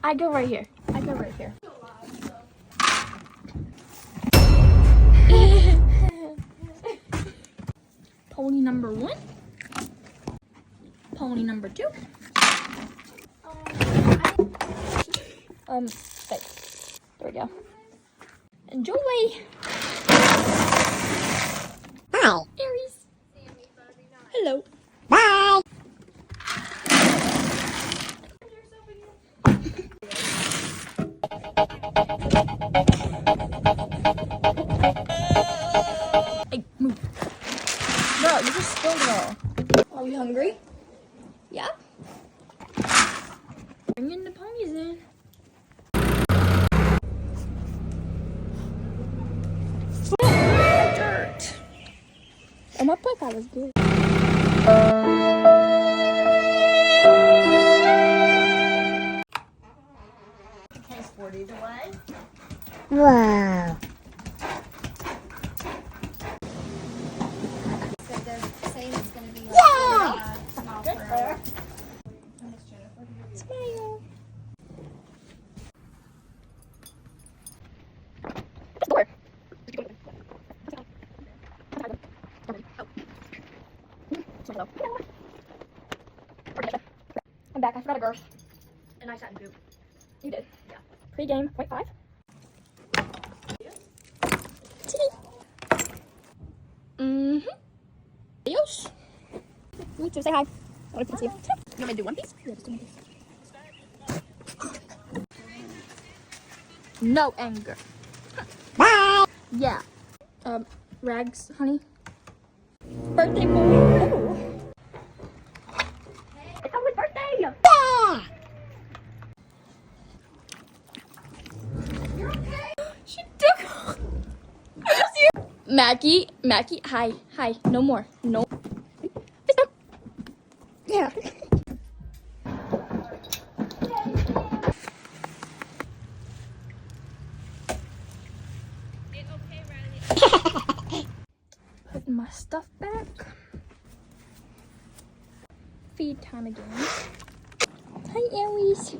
I go right here. I go right here. Pony number 1. Pony number 2. Wait. There we go. Enjoy. Hi. Aries. Hello. Bye. Hey, move. Bro, you just spilled it all. Are we hungry? Yeah? Bringing the ponies in. Dirt. Oh, my pie was good. Okay, Sporty's away. Wow. So they're saying it's going to be like Yeah. miles per hour. Smile. I'm back. I forgot a girth. And I sat in poop. You did. Yeah. Pre-game, 0.5. Mm-hmm. Adios. You too. Say hi. I want to see you. You want me to do one piece? Yeah, just do one piece. No anger. Bye. Yeah. Rags, honey. Birthday boy. Ooh. It's Owen's birthday. Yeah. She took. Mackie, hi, no more, no. Yeah. Putting my stuff back. Feed time again. Hi, Aries.